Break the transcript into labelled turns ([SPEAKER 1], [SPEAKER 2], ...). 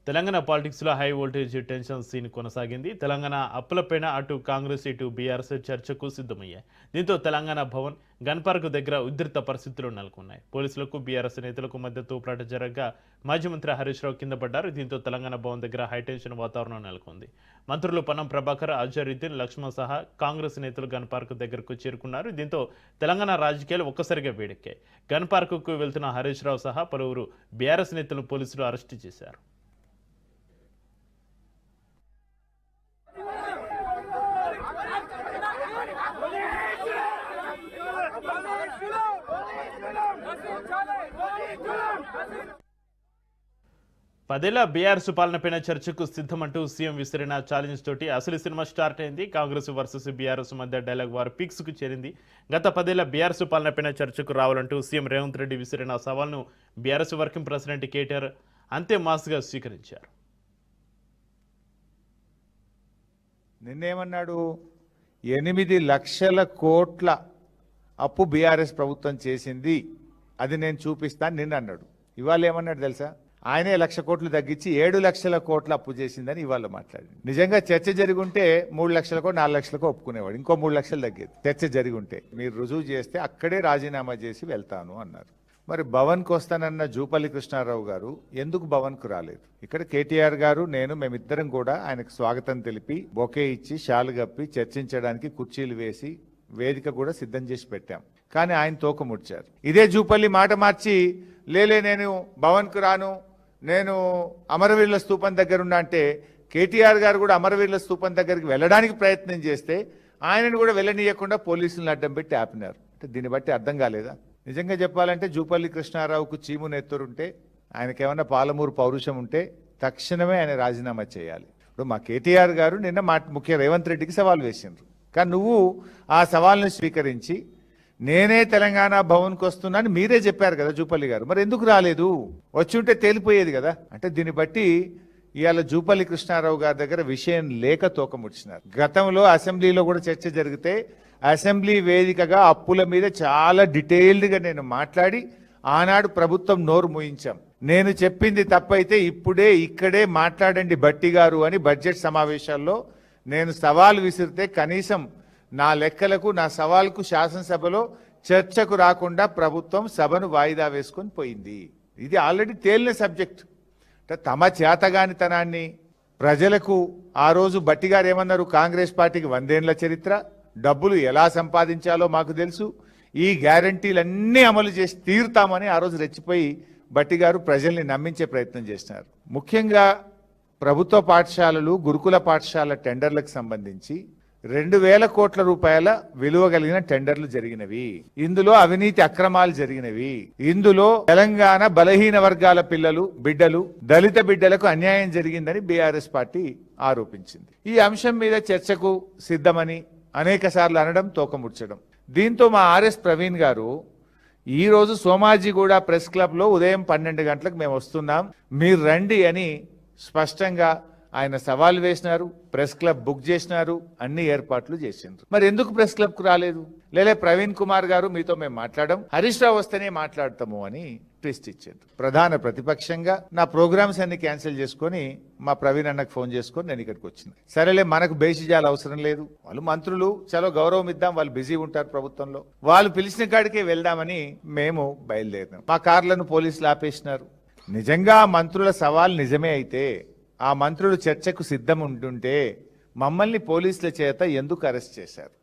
[SPEAKER 1] తెలంగాణ పాలిటిక్స్లో high voltage tension scene కొనసాగింది. తెలంగాణ అప్పులపైన అటు కాంగ్రెస్ ఇటు బీఆర్ఎస్ చర్చకు సిద్ధమయ్యాయి. దీంతో తెలంగాణ భవన్ గన్ పార్క్ దగ్గర ఉద్రిక్త పరిస్థితులు నెలకొన్నాయి. పోలీసులకు బీఆర్ఎస్ నేతలకు మధ్య తోపులాట జరగగా మాజీ మంత్రి హరీష్ రావు కింద పడ్డారు. దీంతో తెలంగాణ భవన్ దగ్గర హైటెన్షన్ వాతావరణం నెలకొంది. మంత్రులు పొన్నం ప్రభాకర్, అజరుద్దీన్, లక్ష్మణ్ సహా కాంగ్రెస్ నేతలు గన్ పార్క్ దగ్గరకు చేరుకున్నారు. దీంతో తెలంగాణ రాజకీయాలు ఒక్కసారిగా వేడెక్కాయి. గన్ పార్కుకు వెళ్తున్న హరీష్ రావు సహా పలువురు బీఆర్ఎస్ నేతలు పోలీసులు అరెస్టు చేశారు. పదేళ్ల బీఆర్ఎస్ పాలనపైన చర్చకు సిద్ధమంటూ సీఎం విసిరిన ఛాలెంజ్ తోటి అసలు సినిమా స్టార్ట్ అయింది. కాంగ్రెస్ వర్సెస్ బీఆర్ఎస్ మధ్య డైలాగ్ వార్ పిక్స్ కు చేరింది. గత 10 ఏళ్ల బీఆర్ఎస్ పాలనపైన చర్చకు రావాలంటూ సీఎం రేవంత్ రెడ్డి విసిరిన సవాల్ను బీఆర్ఎస్ వర్కింగ్ ప్రెసిడెంట్ కేటీఆర్ అంతే మాస్గా స్వీకరించారు.
[SPEAKER 2] నిన్నేమన్నాడు? 8 లక్షల కోట్ల అప్పు బీఆర్ఎస్ ప్రభుత్వం చేసింది, అది నేను చూపిస్తాను నిన్న అన్నాడు. ఇవాళ ఏమన్నాడు తెలుసా? ఆయనే 1 లక్ష కోట్లు తగ్గించి 7 లక్షల కోట్ల అప్పు చేసిందని ఇవాళ మాట్లాడి. నిజంగా చర్చ జరిగుంటే 3 లక్షలకో 4 లక్షలకో ఒప్పుకునేవాడు, ఇంకో 3 లక్షలు తగ్గేది. చర్చ జరిగుంటే మీరు రుజువు చేస్తే అక్కడే రాజీనామా చేసి వెళ్తాను అన్నారు. మరి భవన్కు వస్తానన్న జూపల్లి కృష్ణారావు గారు ఎందుకు భవన్కు రాలేదు? ఇక్కడ కేటీఆర్ గారు మేమిద్దరం కూడా ఆయనకు స్వాగతం తెలిపి బొకే ఇచ్చి షాలు కప్పి చర్చించడానికి కుర్చీలు వేసి వేదిక కూడా సిద్ధం చేసి పెట్టాం. కానీ ఆయన తోక ముడిచారు. ఇదే జూపల్లి మాట మార్చి లేలే నేను భవన్కు రాను, నేను అమరవీరుల స్తూపం దగ్గర ఉన్నా అంటే కేటీఆర్ గారు కూడా అమరవీరుల స్తూపం దగ్గరికి వెళ్ళడానికి ప్రయత్నం చేస్తే ఆయనను కూడా వెళ్ళనీయకుండా పోలీసులను అడ్డం పెట్టి ఆపినారు. అంటే దీన్ని బట్టి అర్థం కాలేదా? నిజంగా చెప్పాలంటే జూపల్లి కృష్ణారావుకు చీము నెత్తురుంటే, ఆయనకేమన్నా పాలమూరు పౌరుషం ఉంటే తక్షణమే ఆయన రాజీనామా చేయాలి. ఇప్పుడు మా కేటీఆర్ గారు నిన్న ముఖ్య రేవంత్ రెడ్డికి సవాల్ వేసిండ్రు. కానీ నువ్వు ఆ సవాల్ని స్వీకరించి నేనే తెలంగాణ భవన్కి వస్తున్నాను మీరే చెప్పారు కదా జూపల్లి గారు, మరి ఎందుకు రాలేదు? వచ్చి ఉంటే తేలిపోయేది కదా. అంటే దీన్ని బట్టి ఇవాళ జూపల్లి కృష్ణారావు గారి దగ్గర విషయం లేక తోకముడిచినారు. గతంలో అసెంబ్లీలో కూడా చర్చ జరిగితే అసెంబ్లీ వేదికగా అప్పుల మీద చాలా డీటెయిల్డ్గా నేను మాట్లాడి ఆనాడు ప్రభుత్వం నోరు మూయించాం. నేను చెప్పింది తప్పైతే ఇప్పుడే ఇక్కడే మాట్లాడండి భట్టి గారు అని బడ్జెట్ సమావేశాల్లో నేను సవాల్ విసిరితే కనీసం నా లెక్కలకు నా సవాల్కు శాసనసభలో చర్చకు రాకుండా ప్రభుత్వం సభను వాయిదా వేసుకొని పోయింది. ఇది ఆల్రెడీ తేలిన సబ్జెక్ట్. అంటే తమ చేతగానితనాన్ని ప్రజలకు ఆ రోజు భట్టి గారు ఏమన్నారు? కాంగ్రెస్ పార్టీకి 100 ఏళ్ల చరిత్ర, డబ్బులు ఎలా సంపాదించాలో మాకు తెలుసు, ఈ గ్యారంటీలన్నీ అమలు చేసి తీరుతామని ఆ రోజు రెచ్చిపోయి భట్టి గారు ప్రజల్ని నమ్మించే ప్రయత్నం చేస్తున్నారు. ముఖ్యంగా ప్రభుత్వ పాఠశాలలు, గురుకుల పాఠశాల టెండర్లకు సంబంధించి 2000 కోట్ల రూపాయల విలువ కలిగిన టెండర్లు జరిగినవి. ఇందులో అవినీతి అక్రమాలు జరిగినవి. ఇందులో తెలంగాణ బలహీన వర్గాల బిడ్డలు దళిత బిడ్డలకు అన్యాయం జరిగిందని బీఆర్ఎస్ పార్టీ ఆరోపించింది. ఈ అంశం మీద చర్చకు సిద్ధమని అనేక సార్లు అనడం, తోకముడ్చడం. దీంతో మా ఆర్ఎస్ ప్రవీణ్ గారు ఈ రోజు సోమాజిగూడ ప్రెస్ క్లబ్ లో ఉదయం 12 గంటలకు మేము వస్తున్నాం, మీరు రండి అని స్పష్టంగా ఆయన సవాల్ వేసినారు. ప్రెస్ క్లబ్ బుక్ చేసినారు, అన్ని ఏర్పాట్లు చేసిండ్రు. మరి ఎందుకు ప్రెస్ క్లబ్ కు రాలేదు? లేలే ప్రవీణ్ కుమార్ గారు మీతో మేము మాట్లాడడం, హరీష్ రావు వస్తేనే మాట్లాడతాము అని ట్విస్ట్ ఇచ్చిండ్రు. ప్రధాన ప్రతిపక్షంగా నా ప్రోగ్రామ్స్ అన్ని క్యాన్సిల్ చేసుకొని మా ప్రవీణ్ అన్నకు ఫోన్ చేసుకొని నేను ఇక్కడికి వచ్చిన. సరేలే మనకు బేసిజాలు అవసరం లేదు, వాళ్ళు మంత్రులు, చలో గౌరవం ఇద్దాం, వాళ్ళు బిజీ ఉంటారు ప్రభుత్వంలో, వాళ్ళు పిలిచిన కాడికే వెళ్దామని మేము బయలుదేరినాం. మా కార్లను పోలీసులు ఆపేసినారు. నిజంగా మంత్రుల సవాల్ నిజమే అయితే ఆ మంత్రులు చర్చకు సిద్ధం ఉంటుంటే మమ్మల్ని పోలీసుల చేత ఎందుకు అరెస్ట్ చేశారు?